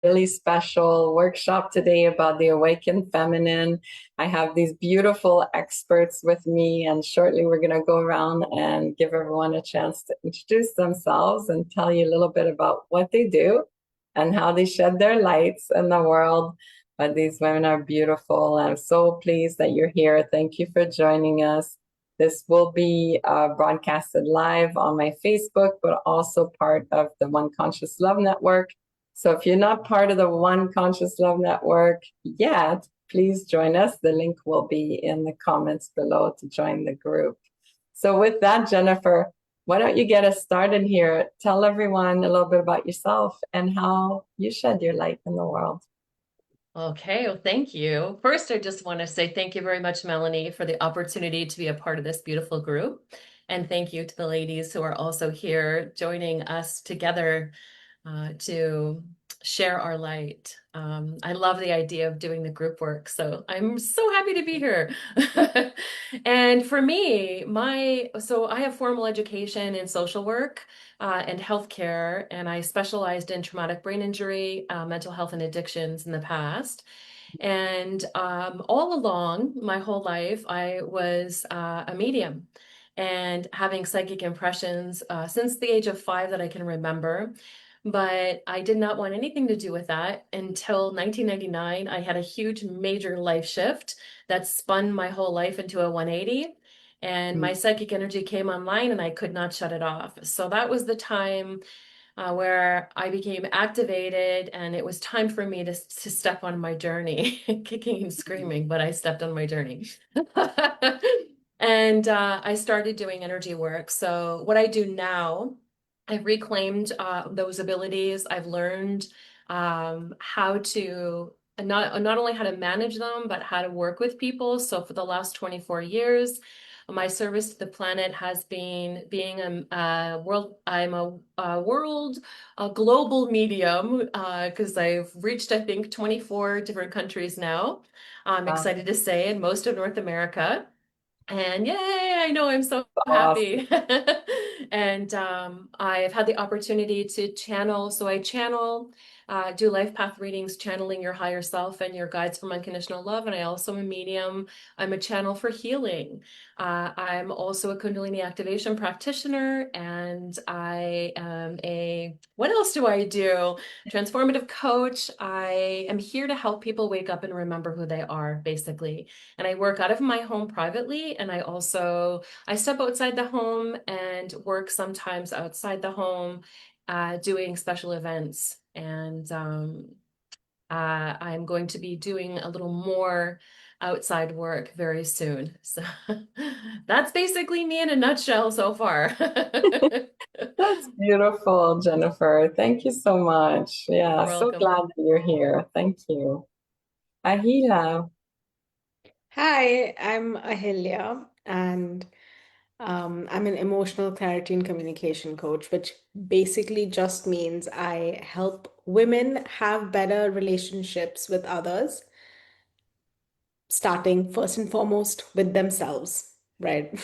really special workshop today about the awakened feminine. I have these beautiful experts with me, and shortly we're going to go around and give everyone a chance to introduce themselves and tell you a little bit about what they do and how they shed their lights in the world. But these women are beautiful. I'm so pleased that you're here. Thank you for joining us. This will be broadcasted live on my Facebook, but also part of the One Conscious Love Network. So if you're not part of the One Conscious Love Network yet, please join us. The link will be in the comments below to join the group. So with that, Jennifer, why don't you get us started here? Tell everyone a little bit about yourself and how you shed your light in the world. Okay, well, thank you. First, I just want to say thank you very much, Melanie, for the opportunity to be a part of this beautiful group. And thank you to the ladies who are also here joining us together to share our light. I love the idea of doing the group work, so I'm so happy to be here. And for me, so I have formal education in social work and healthcare, and I specialized in traumatic brain injury, mental health, and addictions in the past. And all along my whole life, I was a medium and having psychic impressions since the age of 5 that I can remember. But I did not want anything to do with that until 1999. I had a huge major life shift that spun my whole life into a 180. And my psychic energy came online and I could not shut it off. So that was the time where I became activated, and it was time for me to step on my journey, kicking and screaming, but I stepped on my journey. And I started doing energy work. So what I do now, I've reclaimed those abilities. I've learned how to not only how to manage them, but how to work with people. So for the last 24 years, my service to the planet has been being I'm a global medium because I've reached, I think, 24 different countries now. I'm Wow, excited to say, in most of North America. And yay, I know I'm so awesome. happy. And I've had the opportunity to channel. So I channel, do life path readings, channeling your higher self and your guides from unconditional love. And I also am a medium. I'm a channel for healing. I'm also a Kundalini activation practitioner. And I am what else do I do? Transformative coach. I am here to help people wake up and remember who they are, basically. And I work out of my home privately, and I step outside the home and work sometimes outside the home, doing special events. And I'm going to be doing a little more outside work very soon. So that's basically me in a nutshell so far. That's beautiful, Jennifer. Thank you so much. Yeah, You're so welcome. glad that you're here. Thank you. Ahila. Hi, I'm Ahilya, and I'm an emotional clarity and communication coach, which basically just means I help women have better relationships with others, starting first and foremost with themselves, right?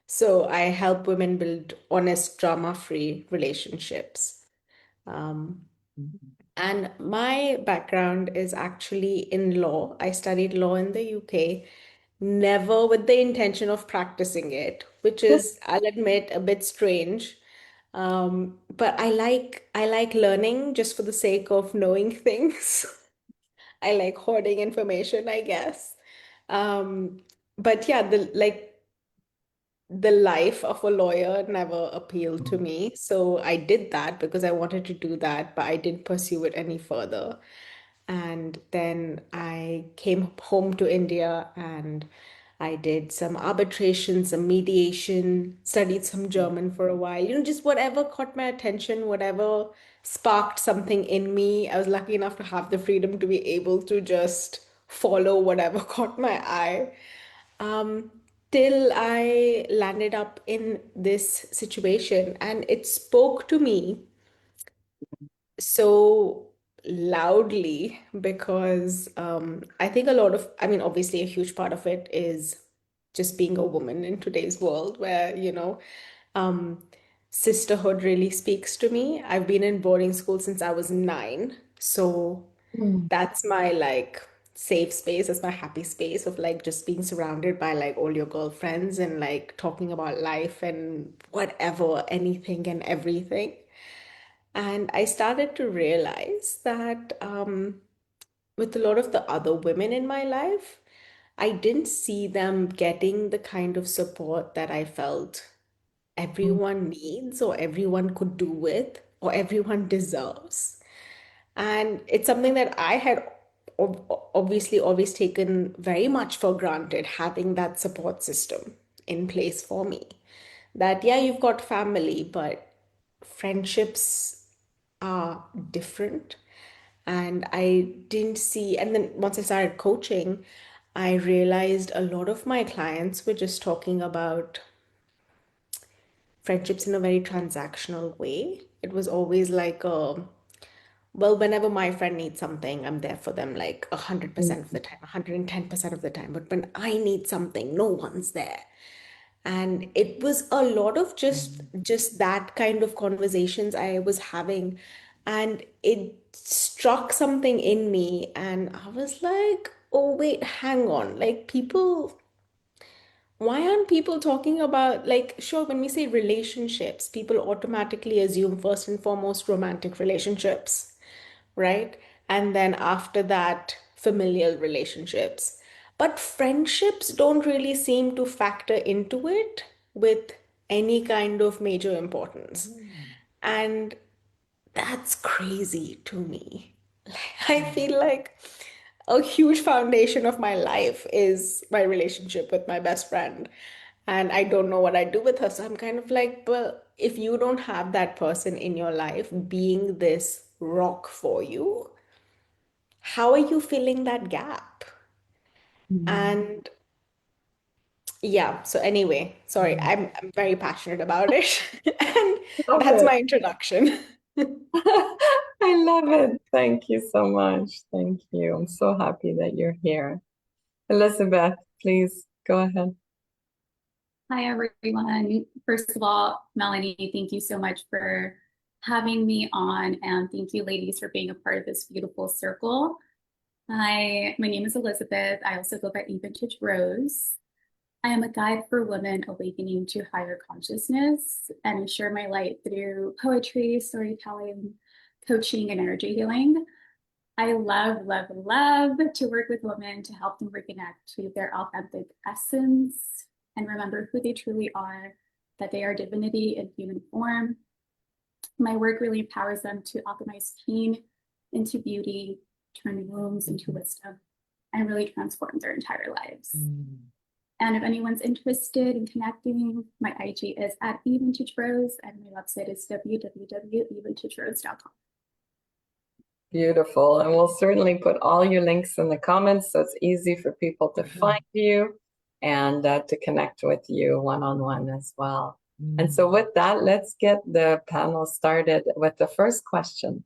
So I help women build honest, drama-free relationships. Um, and my background is actually in law. I studied law in the UK, never with the intention of practicing it, which is, I'll admit, a bit strange. But I like learning just for the sake of knowing things. I like hoarding information, I guess. Um, but yeah, the life of a lawyer never appealed to me. So I did that because I wanted to do that, but I didn't pursue it any further. And then I came home to India and I did some arbitration, some mediation, studied some German for a while, just whatever caught my attention, whatever sparked something in me. I was lucky enough to have the freedom to be able to just follow whatever caught my eye. Um, till I landed up in this situation and it spoke to me so loudly because I think I mean, obviously, a huge part of it is just being a woman in today's world where, um, sisterhood really speaks to me. I've been in boarding school since I was 9. So Mm. that's my like safe space. That's my happy space of like just being surrounded by like all your girlfriends and like talking about life and whatever, anything and everything. And I started to realize that with a lot of the other women in my life, I didn't see them getting the kind of support that I felt Mm. everyone needs or everyone could do with or everyone deserves. And it's something that I had obviously always taken very much for granted, having that support system in place for me. That, yeah, you've got family, but friendships are different. And I didn't see, and then once I started coaching, I realized a lot of my clients were just talking about friendships in a very transactional way. It was always like well, whenever my friend needs something, I'm there for them like 100% of the time, 110% of the time. But when I need something, no one's there. And it was a lot of just that kind of conversations I was having. And it struck something in me. And I was like, oh, wait, hang on. Like people, why aren't people talking about, like, sure, when we say relationships, people automatically assume first and foremost romantic relationships, right? And then after that, familial relationships. But friendships don't really seem to factor into it with any kind of major importance. And that's crazy to me. I feel like a huge foundation of my life is my relationship with my best friend. And I don't know what I do with her. So I'm kind of like, well, if you don't have that person in your life being this rock for you, how are you filling that gap? Mm. And yeah, so anyway, sorry, I'm very passionate about it. And Love that's it. my introduction. I love it. Thank you so much. Thank you. I'm so happy that you're here. Elizabeth, please go ahead. Hi, everyone. First of all, Melanie, thank you so much for having me on, and thank you, ladies, for being a part of this beautiful circle. My name is Elizabeth. I also go by Vintage Rose. I am a guide for women awakening to higher consciousness, and I share my light through poetry, storytelling, coaching, and energy healing. I love, love, love to work with women to help them reconnect to their authentic essence and remember who they truly are, that they are divinity in human form. My work really empowers them to alchemize pain into beauty, turn wounds into wisdom, and really transform their entire lives. And if anyone's interested in connecting, my IG is at evintagerose, and my website is www.evintagerose.com. Beautiful. And we'll certainly put all your links in the comments so it's easy for people to find you and to connect with you one-on-one as well. And so with that, let's get the panel started with the first question.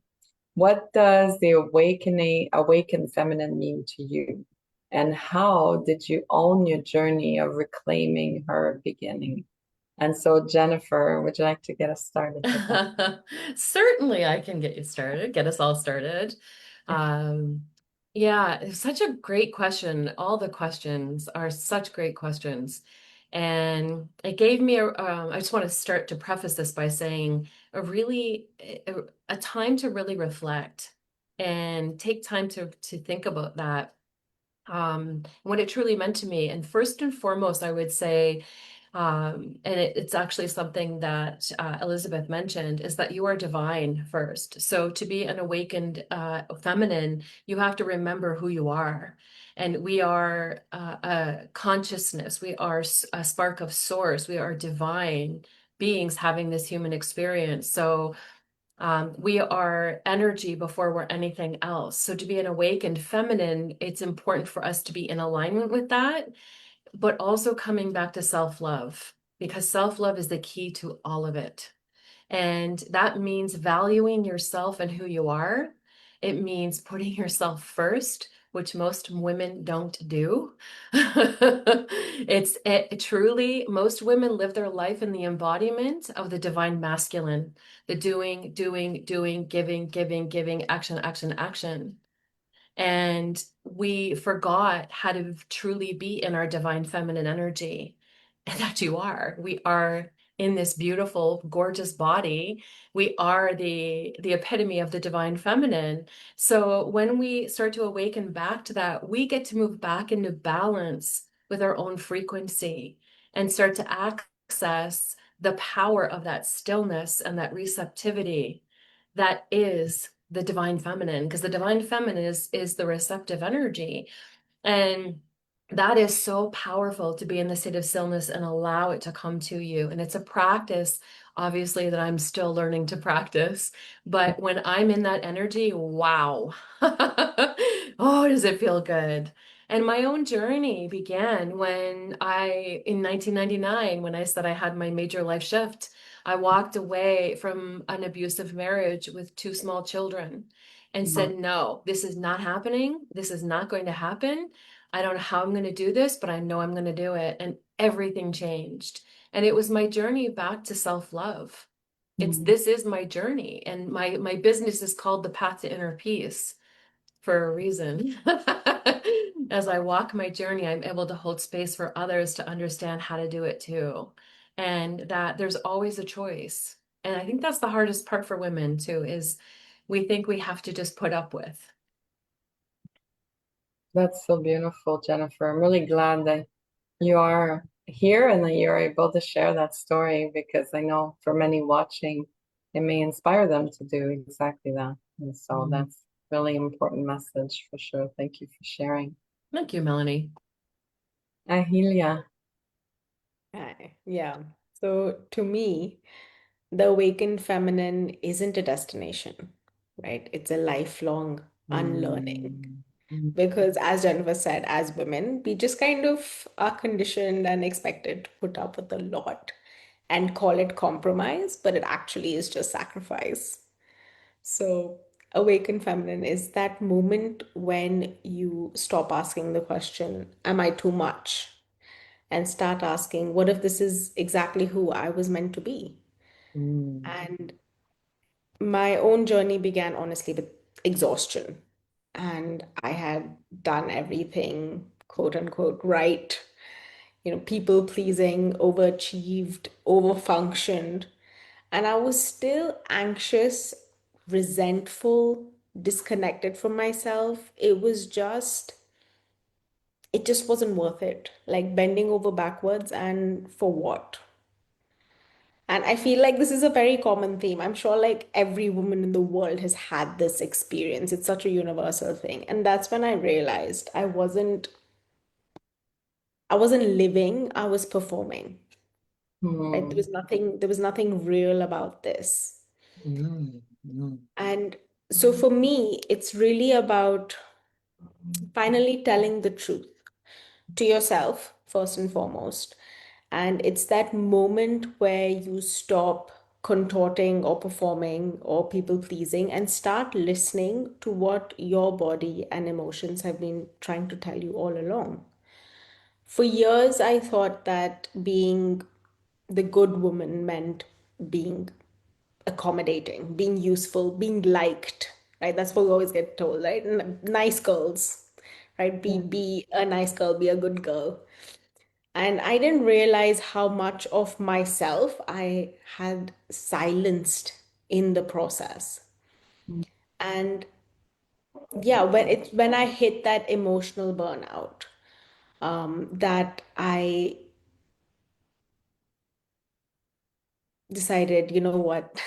What does the awakened feminine mean to you? And how did you own your journey of reclaiming her beginning? And so, Jennifer, would you like to get us started with that? Certainly, I can get you started, get us all started. Yeah, it's such a great question. All the questions are such great questions. And it gave me I just want to start to preface this by saying a time to really reflect and take time to think about that, what it truly meant to me. And first and foremost, I would say, and it's actually something that Elizabeth mentioned, is that you are divine first. So to be an awakened feminine, you have to remember who you are. And we are a consciousness. We are a spark of source. We are divine beings having this human experience. So we are energy before we're anything else. So to be an awakened feminine, it's important for us to be in alignment with that, but also coming back to self-love, because self-love is the key to all of it. And that means valuing yourself and who you are. It means putting yourself first, which most women don't do. Truly, most women live their life in the embodiment of the divine masculine, the doing, doing, doing, giving, giving, giving, action, action, action. And we forgot how to truly be in our divine feminine energy. And that you are. We are in this beautiful, gorgeous body. We are the epitome of the divine feminine. So when we start to awaken back to that, we get to move back into balance with our own frequency and start to access the power of that stillness and that receptivity that is the divine feminine, because the divine feminine is the receptive energy. And that is so powerful, to be in the state of stillness and allow it to come to you. And it's a practice, obviously, that I'm still learning to practice. But when I'm in that energy, wow. Oh, does it feel good? And my own journey began in 1999, when I said I had my major life shift. I walked away from an abusive marriage with two small children and said, no, this is not happening. This is not going to happen. I don't know how I'm going to do this, but I know I'm going to do it. And everything changed. And it was my journey back to self-love. This is my journey. And my business is called The Path to Inner Peace for a reason. As I walk my journey, I'm able to hold space for others to understand how to do it too. And that there's always a choice. And I think that's the hardest part for women too, is we think we have to just put up with. That's so beautiful, Jennifer. I'm really glad that you are here and that you're able to share that story, because I know for many watching, it may inspire them to do exactly that. And so that's really important message for sure. Thank you for sharing. Thank you, Melanie. Ahilya. Hi. Yeah. So to me, the awakened feminine isn't a destination, right? It's a lifelong unlearning. Because as Jennifer said, as women, we just kind of are conditioned and expected to put up with a lot and call it compromise, but it actually is just sacrifice. So, awakened feminine is that moment when you stop asking the question, am I too much? And start asking, what if this is exactly who I was meant to be? And my own journey began honestly with exhaustion. And I had done everything, quote unquote, right. People pleasing, overachieved, overfunctioned. And I was still anxious, resentful, disconnected from myself. It just wasn't worth it. Like bending over backwards, and for what? And I feel like this is a very common theme. I'm sure like every woman in the world has had this experience. It's such a universal thing. And that's when I realized I wasn't living, I was performing. Right? There was nothing real about this. And so for me, it's really about finally telling the truth to yourself, first and foremost. And it's that moment where you stop contorting or performing or people pleasing and start listening to what your body and emotions have been trying to tell you all along. For years, I thought that being the good woman meant being accommodating, being useful, being liked, right? That's what we always get told, right? Nice girls, right? Be a nice girl, be a good girl. And I didn't realize how much of myself I had silenced in the process. And yeah, when I hit that emotional burnout, that I decided, you know what?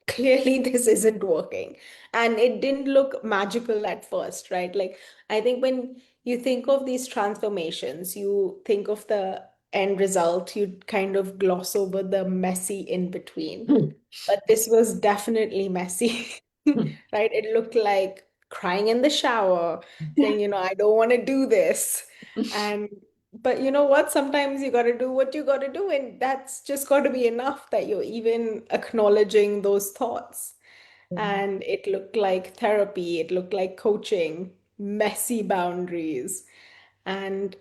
Clearly this isn't working. And it didn't look magical at first, right? Like, I think when you think of these transformations, you think of the end result, you kind of gloss over the messy in between. But this was definitely messy, right? It looked like crying in the shower, saying, I don't want to do this. And but you know what? Sometimes you got to do what you got to do, and that's just got to be enough that you're even acknowledging those thoughts. And it looked like therapy, it looked like coaching. messy boundaries. And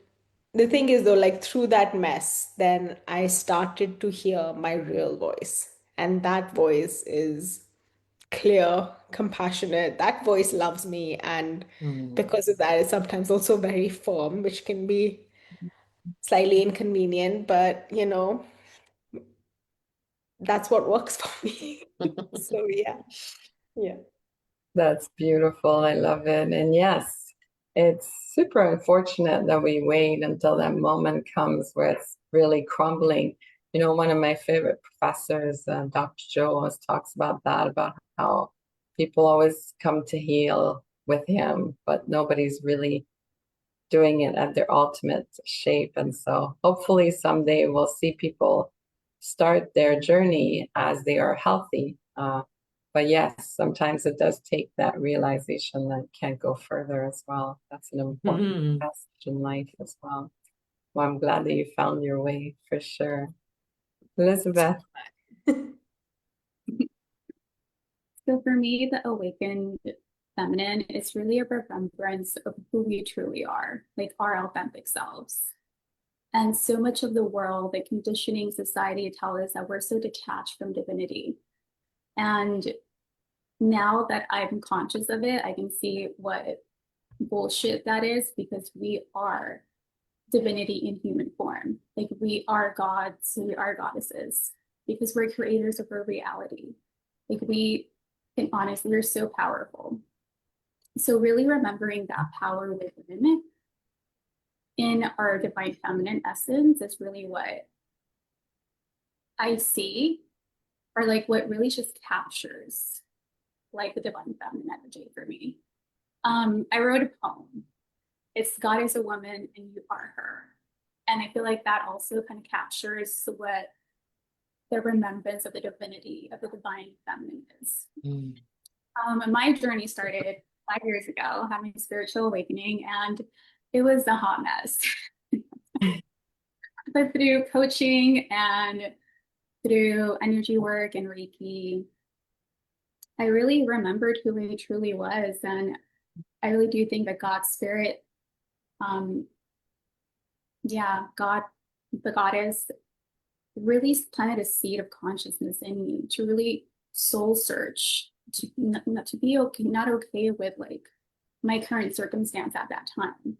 the thing is, though, like through that mess, then I started to hear my real voice. And that voice is clear, compassionate. That voice loves me. And Mm. because of that, it's sometimes also very firm, which can be slightly inconvenient, but that's what works for me. So yeah, yeah. That's beautiful. I love it. And yes, it's super unfortunate that we wait until that moment comes where it's really crumbling. One of my favorite professors, Dr. Joe, always talks about that, about how people always come to heal with him, but nobody's really doing it at their ultimate shape. And so hopefully someday we'll see people start their journey as they are healthy. But yes, sometimes it does take that realization that can't go further as well. That's an important Mhm. message in life as well. Well, I'm glad that you found your way for sure. Elizabeth. So for me, the awakened feminine is really a remembrance of who we truly are, like our authentic selves. And so much of the world, the conditioning society tell us that we're so detached from divinity. And now that I'm conscious of it, I can see what bullshit that is, because we are divinity in human form. Like we are gods, we are goddesses, because we're creators of our reality. Like we can honestly, we're so powerful. So really remembering that power within in our divine feminine essence is really what I see, or like what really just captures like the divine feminine energy for me. I wrote a poem. It's God is a woman and you are her. And I feel like that also kind of captures what the remembrance of the divinity of the divine feminine is. Mm. My journey started 5 years ago, having a spiritual awakening, and it was a hot mess. But through coaching and through energy work and Reiki, I really remembered who I truly was. And I really do think that God's spirit, um, yeah, God, the goddess, really planted a seed of consciousness in me to really soul search, to not to be okay, not okay with like my current circumstance at that time.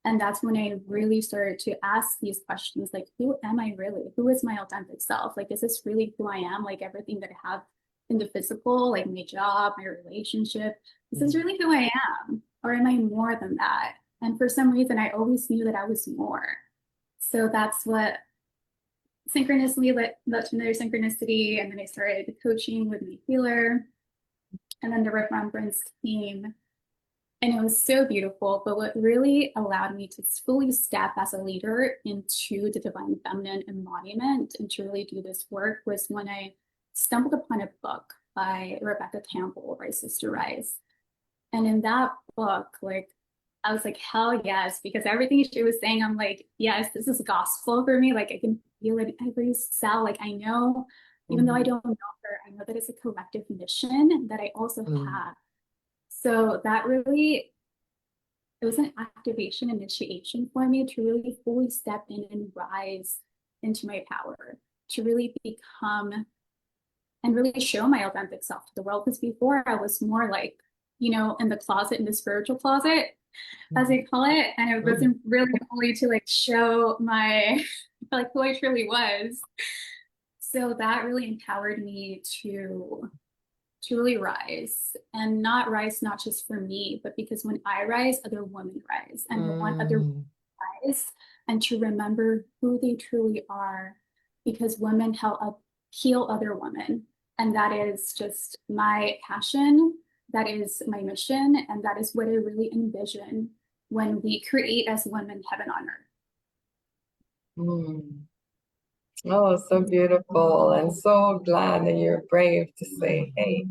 And that's when I really started to ask these questions, like, who am I really? Who is my authentic self? Like, is this really who I am? Like everything that I have in the physical, like my job, my relationship, is this really who I am? Or am I more than that? And for some reason, I always knew that I was more. So that's what synchronously led to another synchronicity. And then I started coaching with my healer. And then the remembrance came. And it was so beautiful. But what really allowed me to fully step as a leader into the divine feminine embodiment and to really do this work was when I stumbled upon a book by Rebecca Campbell, Rise Sister Rise. And in that book, like, I was like, hell yes, because everything she was saying, I'm like, yes, this is gospel for me. Like, I can feel it in every cell. Like, I know, even though I don't know her, I know that it's a collective mission that I also Mm. have. So that really, it was an activation initiation for me to really fully step in and rise into my power, to really become and really show my authentic self to the world. Because before I was more like, in the closet, in the spiritual closet, as I call it. And it wasn't really only to like show my, like who I truly was. So that really empowered me to really rise, and not rise not just for me, but because when I rise, other women rise and want other women Mm. to rise, and to remember who they truly are, because women help heal other women. And that is just my passion. That is my mission. And that is what I really envision when we create as women heaven on earth. Mm. Oh, so beautiful. And so glad that you're brave to say, hey,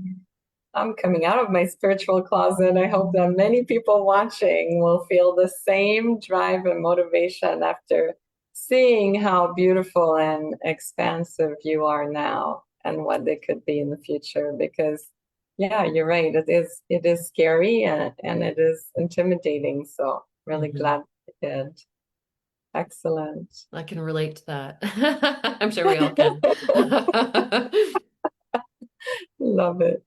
I'm coming out of my spiritual closet. I hope that many people watching will feel the same drive and motivation after seeing how beautiful and expansive you are now and what they could be in the future. Because Yeah, you're right. It is scary and it is intimidating. So really Mhm. glad you did. Excellent. I can relate to that. I'm sure we all can. Love it.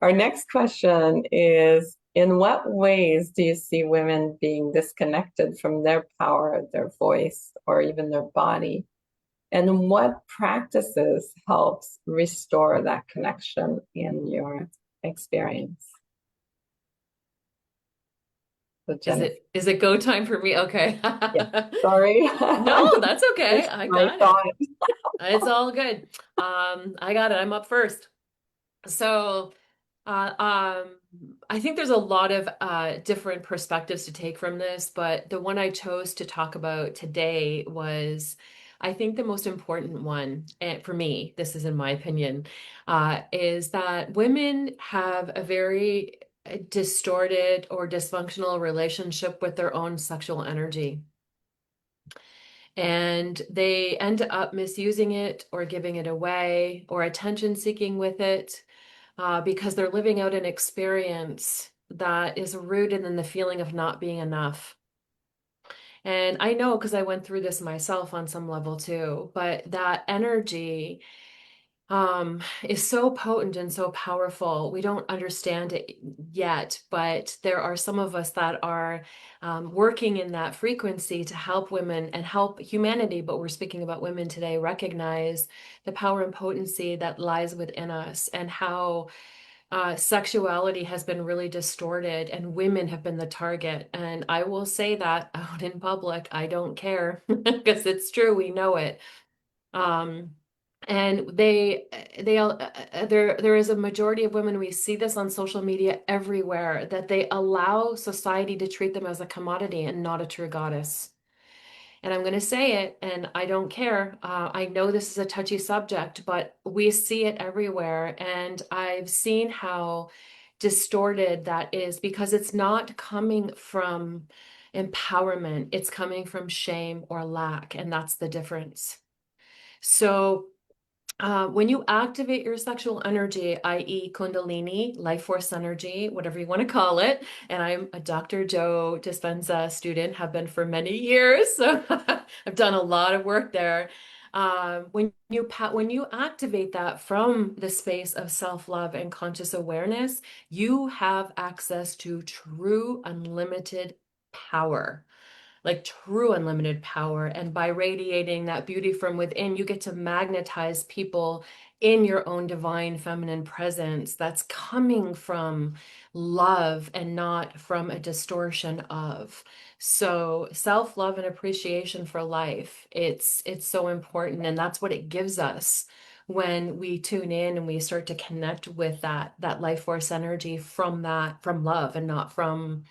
Our next question is, in what ways do you see women being disconnected from their power, their voice, or even their body? And what practices helps restore that connection in your experience? So Jennifer, Is it go time for me? Okay. yeah, sorry. No, that's okay. Just I my got it. thought. It's all good. I got it. I'm up first. So, I think there's a lot of different perspectives to take from this, but the one I chose to talk about today was, I think the most important one, and for me, this is in my opinion, is that women have a very distorted or dysfunctional relationship with their own sexual energy. And they end up misusing it or giving it away or attention seeking with it because they're living out an experience that is rooted in the feeling of not being enough. And I know because I went through this myself on some level too, but that energy is so potent and so powerful. We don't understand it yet, but there are some of us that are working in that frequency to help women and help humanity. But we're speaking about women today, recognize the power and potency that lies within us and how sexuality has been really distorted and women have been the target. And I will say that out in public, I don't care because it's true, we know it. Um, and there is a majority of women, we see this on social media everywhere, that they allow society to treat them as a commodity and not a true goddess. And I'm going to say it, and I don't care. I know this is a touchy subject, but we see it everywhere. And I've seen how distorted that is because it's not coming from empowerment, it's coming from shame or lack. And that's the difference. So, when you activate your sexual energy, i.e., Kundalini, life force energy, whatever you want to call it, and I'm a Dr. Joe Dispenza student, have been for many years, so I've done a lot of work there. When you activate that from the space of self-love and conscious awareness, you have access to true unlimited power, like true unlimited power. And by radiating that beauty from within, you get to magnetize people in your own divine feminine presence that's coming from love and not from a distortion of. So self-love and appreciation for life, it's so important. And that's what it gives us when we tune in and we start to connect with that life force energy from love and not from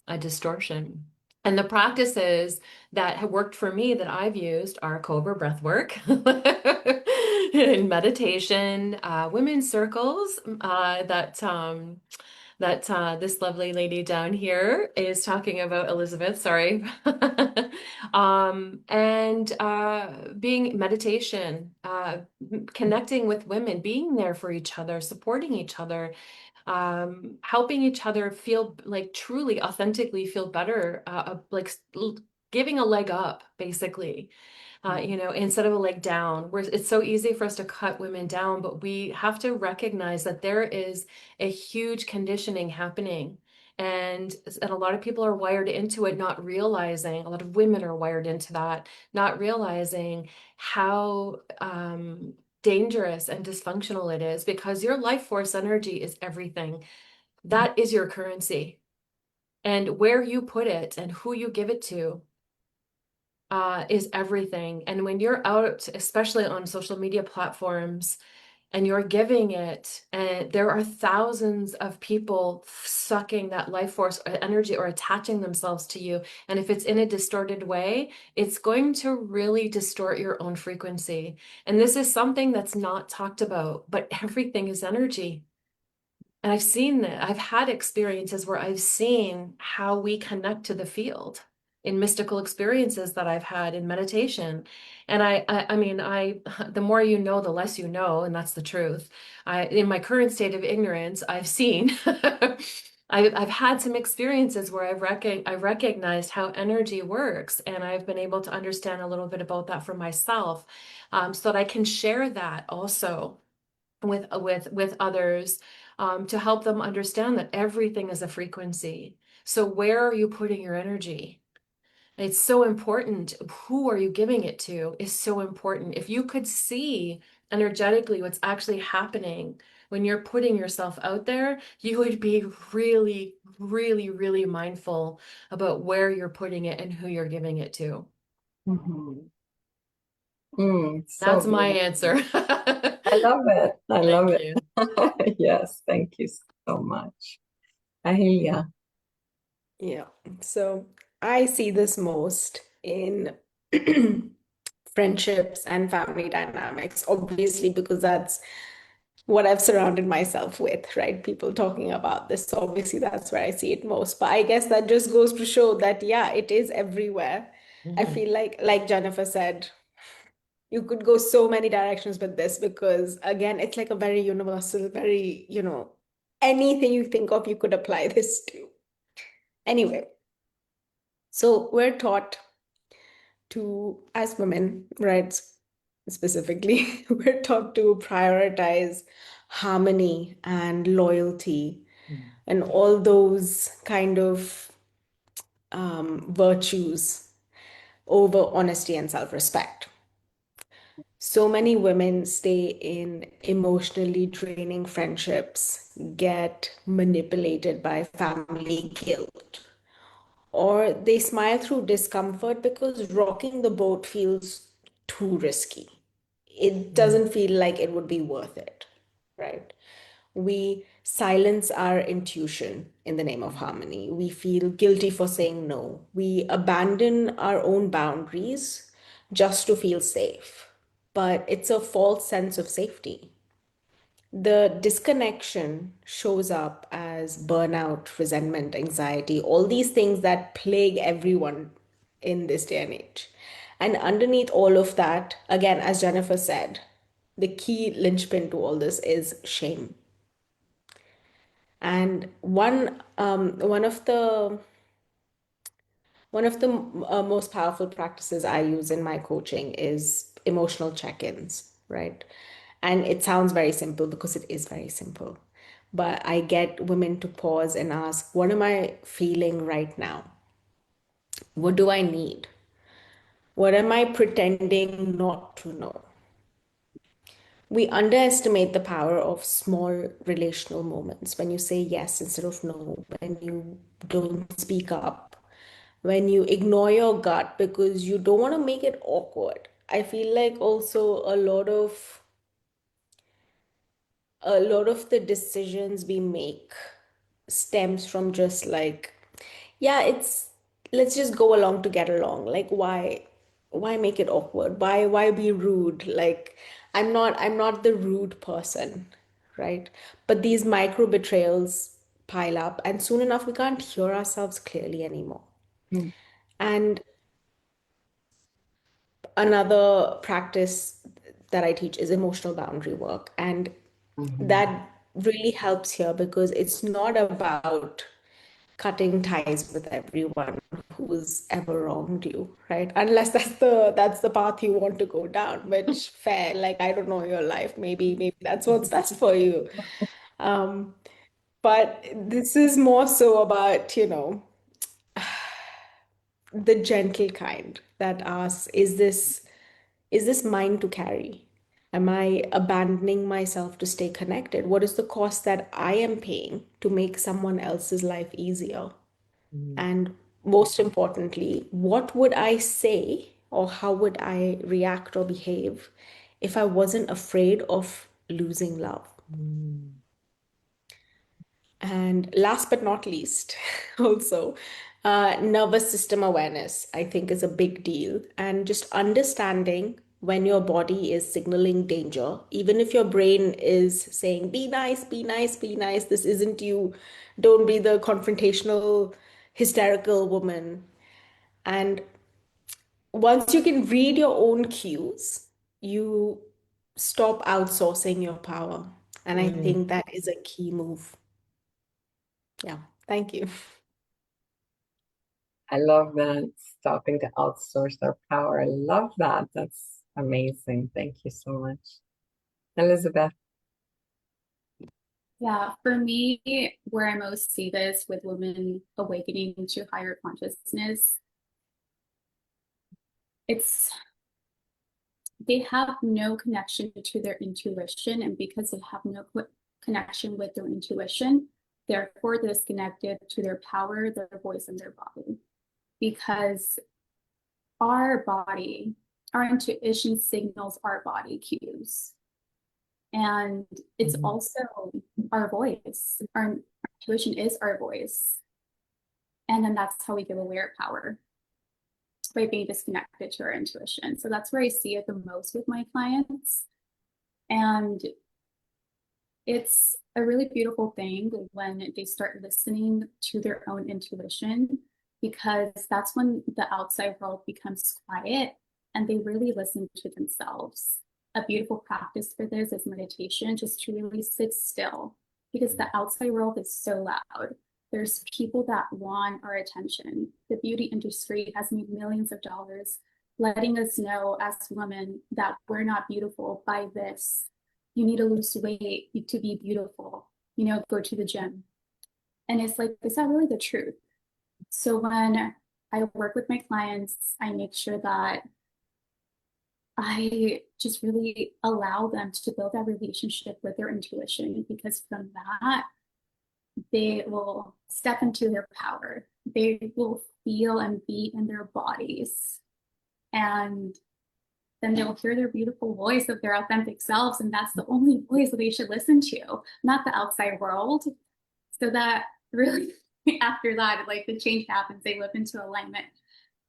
a distortion. And the practices that have worked for me that I've used are Cobra breath work, in meditation, women's circles, that this lovely lady down here is talking about, Elizabeth, sorry. And being meditation, connecting with women, being there for each other, supporting each other, helping each other feel like truly authentically feel better, giving a leg up basically, instead of a leg down, where it's so easy for us to cut women down, but we have to recognize that there is a huge conditioning happening. And a lot of people are wired into it, not realizing, a lot of women are wired into that, not realizing how dangerous and dysfunctional it is, because your life force energy is everything. That is your currency. And where you put it and who you give it to is everything. And when you're out, especially on social media platforms, and you're giving it, and there are thousands of people sucking that life force energy or attaching themselves to you. And if it's in a distorted way, it's going to really distort your own frequency. And this is something that's not talked about, but everything is energy. And I've seen that. I've had experiences where I've seen how we connect to the field. in mystical experiences that I've had in meditation. And I mean, the more you know, the less you know, and that's the truth. In my current state of ignorance, I've seen, I've had some experiences where I've recognized how energy works, and I've been able to understand a little bit about that for myself, so that I can share that also with others, to help them understand that everything is a frequency. So where are you putting your energy? It's so important. Who are you giving it to is so important. If you could see energetically what's actually happening when you're putting yourself out there, you would be really, really, really mindful about where you're putting it and who you're giving it to. Mhm. So That's my beautiful. answer. I love it. I love Thank it. you. Yes, thank you so much. Ahilya. Yeah. So I see this most in friendships and family dynamics, obviously, because that's what I've surrounded myself with, right? People talking about this. So obviously that's where I see it most. But I guess that just goes to show that, yeah, it is everywhere. I Mhm. feel like Jennifer said, you could go so many directions with this because again, it's like a very universal, very, anything you think of, you could apply this to. Anyway, so we're taught to, as women, right? Specifically, we're taught to prioritize harmony and loyalty and all those kind of virtues over honesty and self-respect. So many women stay in emotionally draining friendships, get manipulated by family guilt, or they smile through discomfort because rocking the boat feels too risky. It doesn't feel like it would be worth it, right? We silence our intuition in the name of harmony. We feel guilty for saying no. We abandon our own boundaries just to feel safe. But it's a false sense of safety. The disconnection shows up as burnout, resentment, anxiety, all these things that plague everyone in this day and age. And underneath all of that, again, as Jennifer said, the key linchpin to all this is shame. And one of the most powerful practices I use in my coaching is emotional check-ins, right? And it sounds very simple because it is very simple. But I get women to pause and ask, what am I feeling right now? What do I need? What am I pretending not to know? We underestimate the power of small relational moments when you say yes instead of no, when you don't speak up, when you ignore your gut because you don't want to make it awkward. I feel like also a lot of the decisions we make stems from just like, yeah, it's let's just go along to get along. Like why make it awkward? Why be rude? Like I'm not the rude person, right? But these micro betrayals pile up and soon enough we can't hear ourselves clearly anymore. Mm, And another practice that I teach is emotional boundary work. And mhm, that really helps here because it's not about cutting ties with everyone who's ever wronged you, right? Unless that's the path you want to go down, which fair, like I don't know your life. Maybe that's what's best for you. Um, but this is more so about, the gentle kind that asks, is this mine to carry? Am I abandoning myself to stay connected? What is the cost that I am paying to make someone else's life easier? And most importantly, what would I say or how would I react or behave if I wasn't afraid of losing love? And last but not least, also, nervous system awareness, I think, is a big deal. And just understanding when your body is signaling danger, even if your brain is saying, be nice, be nice, be nice, this isn't you, don't be the confrontational, hysterical woman. And once you can read your own cues, you stop outsourcing your power. And I Mm. think that is a key move. Yeah, thank you. I love that. Stopping to outsource our power. I love that. That's amazing. Thank you so much. Elizabeth. Yeah, for me, where I most see this with women awakening to higher consciousness, it's they have no connection to their intuition, and because they have no connection with their intuition, therefore disconnected to their power, their voice, and their body. Because our body, our intuition signals our body cues. And it's Mhm. also our voice. Our intuition is our voice. And then that's how we give away our power, by being disconnected to our intuition. So that's where I see it the most with my clients. And it's a really beautiful thing when they start listening to their own intuition, because that's when the outside world becomes quiet and they really listen to themselves. A beautiful practice for this is meditation, just to really sit still, because the outside world is so loud. There's people that want our attention. The beauty industry has made millions of dollars letting us know as women that we're not beautiful by this. You need to lose weight to be beautiful, go to the gym. And it's like, is that really the truth? So when I work with my clients, I make sure that I just really allow them to build that relationship with their intuition, because from that, they will step into their power. They will feel and be in their bodies. And then they'll hear their beautiful voice of their authentic selves. And that's the only voice that they should listen to, not the outside world. So that really, after that, like the change happens, they live into alignment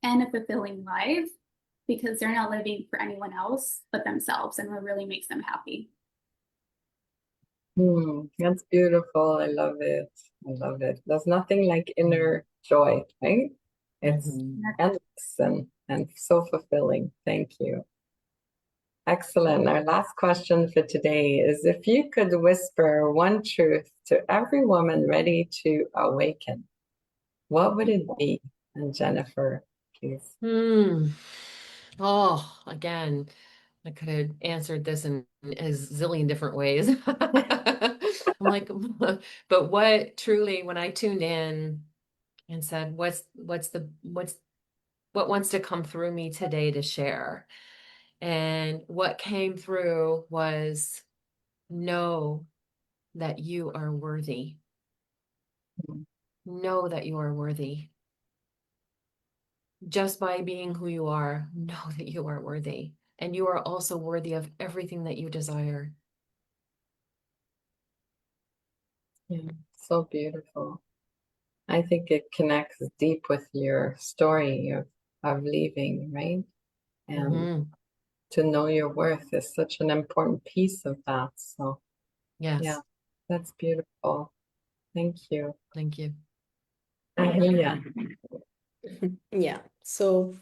and a fulfilling life, because they're not living for anyone else but themselves, and what really makes them happy. That's beautiful. I love it. I love it. There's nothing like inner joy, right? It's Mhm. endless and so fulfilling. Thank you. Excellent. Our last question for today is, if you could whisper one truth to every woman ready to awaken, what would it be? And Jennifer, please. Hmm. Oh, again, I could have answered this in a zillion different ways. I'm like, but what truly, when I tuned in and said, what wants to come through me today to share? And what came through was, know that you are worthy. Know that you are worthy. Just by being who you are, know that you are worthy. And you are also worthy of everything that you desire. Yeah, so beautiful. I think it connects deep with your story of leaving, right? And Mhm. to know your worth is such an important piece of that. So, yeah, Yes. that's beautiful. Thank you. Thank you. Ahilya. Yeah. So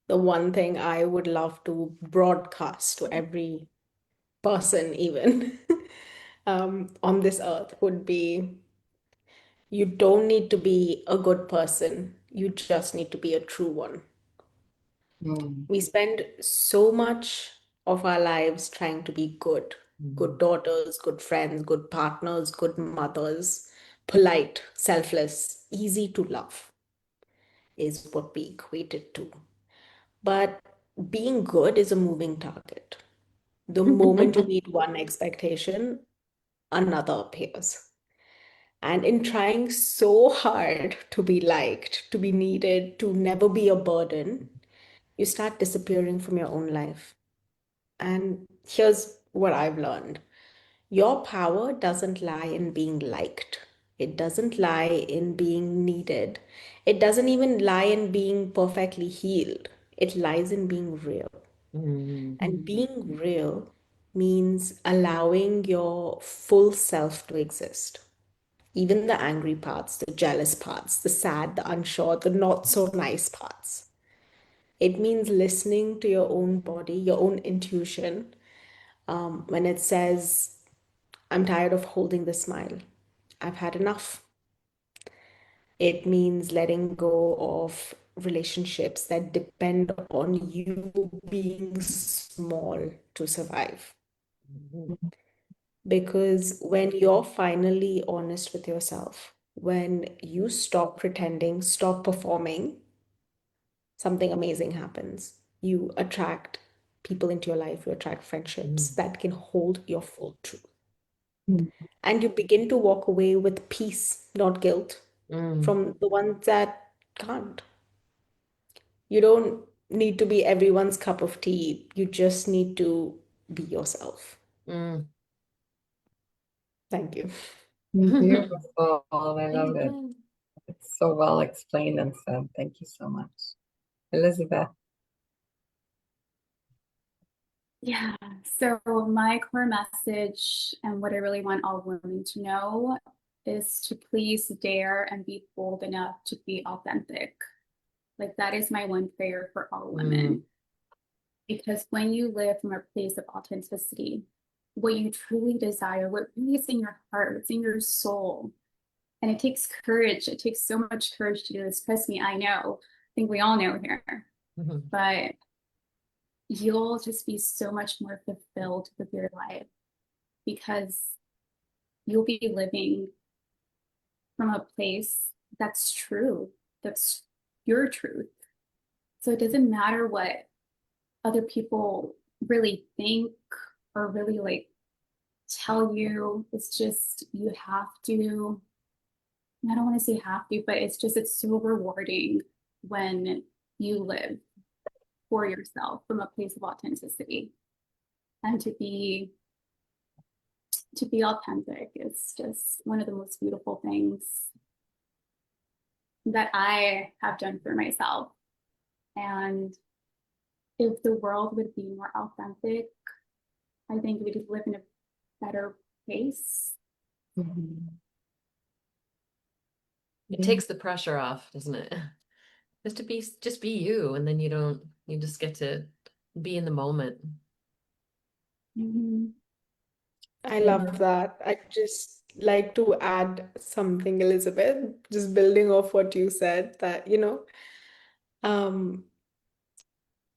the one thing I would love to broadcast to every person, even on this earth, would be, you don't need to be a good person. You just need to be a true one. Mm, We spend so much of our lives trying to be good, good daughters, good friends, good partners, good mothers, polite, selfless, easy to love is what we equate it to. But being good is a moving target. The moment you meet one expectation, another appears. And in trying so hard to be liked, to be needed, to never be a burden, you start disappearing from your own life. And here's what I've learned: your power doesn't lie in being liked, it doesn't lie in being needed, it doesn't even lie in being perfectly healed. It lies in being real. Mm. And being real means allowing your full self to exist. Even the angry parts, the jealous parts, the sad, the unsure, the not so nice parts. It means listening to your own body, your own intuition. When it says, I'm tired of holding the smile, I've had enough. It means letting go of relationships that depend on you being small to survive. Because when you're finally honest with yourself, when you stop pretending, stop performing, something amazing happens. You attract people into your life, you attract friendships that can hold your full truth. Mm. And you begin to walk away with peace, not guilt, from the ones that can't. You don't need to be everyone's cup of tea. You just need to be yourself. Mm. Thank you. Beautiful. I love it. Amen. It's so well explained and said. Thank you so much. Elizabeth. Yeah, so my core message and what I really want all women to know is to please dare and be bold enough to be authentic. Like that is my one prayer for all women. Because when you live from a place of authenticity, what you truly desire, what really is in your heart, what's in your soul, and it takes courage. It takes so much courage to do this. Trust me, I know. I think we all know here. But you'll just be so much more fulfilled with your life because you'll be living from a place that's true, that's your truth. So it doesn't matter what other people really think or really like tell you. It's just you have to, I don't want to say have to, but it's so rewarding when you live for yourself from a place of authenticity and to be authentic is just one of the most beautiful things that I have done for myself. And if the world would be more authentic, I think we would live in a better place. It takes the pressure off, doesn't it? Just be you, and then you just get to be in the moment. Mm-hmm. I love that. I just like to add something, Elizabeth, just building off what you said, that, um,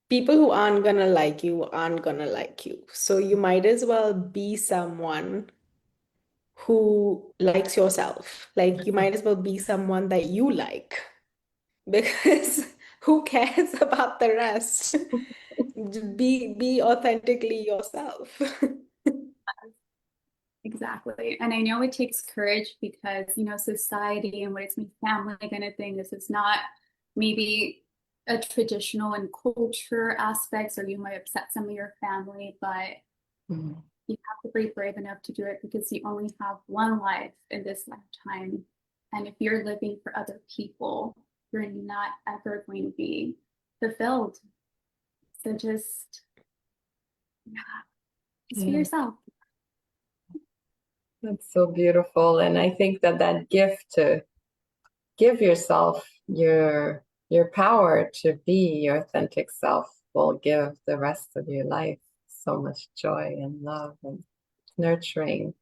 people who aren't gonna like you aren't gonna like you. So you might as well be someone who likes yourself. Like you might as well be someone that you like, because who cares about the rest? Be authentically yourself. Exactly. And I know it takes courage because, society and what it's my family kind of thing. This is not maybe a traditional and culture aspects, or you might upset some of your family, but you have to be brave enough to do it because you only have one life in this lifetime. And if you're living for other people, you're not ever going to be fulfilled. So just be Yeah, yourself. that's so beautiful. And I think that gift to give yourself your power to be your authentic self will give the rest of your life so much joy and love and nurturing.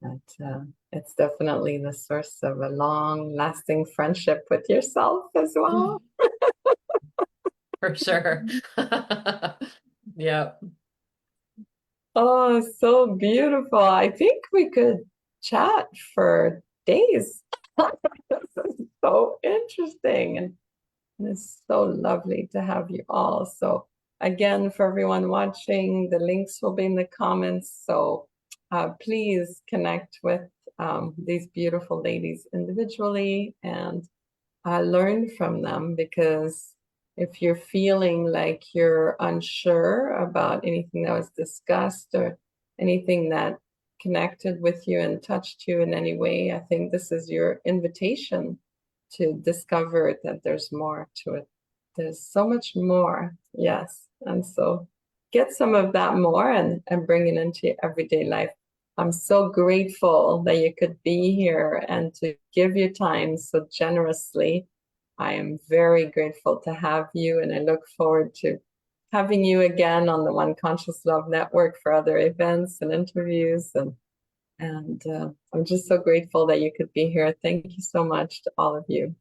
That it's definitely the source of a long-lasting friendship with yourself as well. For sure. Yeah. Oh, so beautiful. I think we could chat for days. This is so interesting, and it's so lovely to have you all. So again, for everyone watching, the links will be in the comments. So please connect with these beautiful ladies individually and learn from them, because if you're feeling like you're unsure about anything that was discussed or anything that connected with you and touched you in any way, I think this is your invitation to discover that there's more to it. There's so much more, yes. And so get some of that more and bring it into your everyday life. I'm so grateful that you could be here and to give your time so generously. I am very grateful to have you, and I look forward to having you again on the One Conscious Love Network for other events and interviews. And I'm just so grateful that you could be here. Thank you so much to all of you.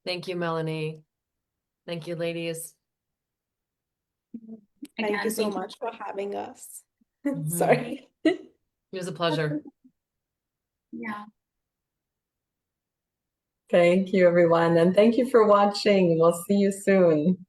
Thank you, Melanie. Thank you, ladies. Thank Again, you so thank much for having us. Mhm. Sorry. It was a pleasure. Yeah. Thank you, everyone. And thank you for watching. We'll see you soon.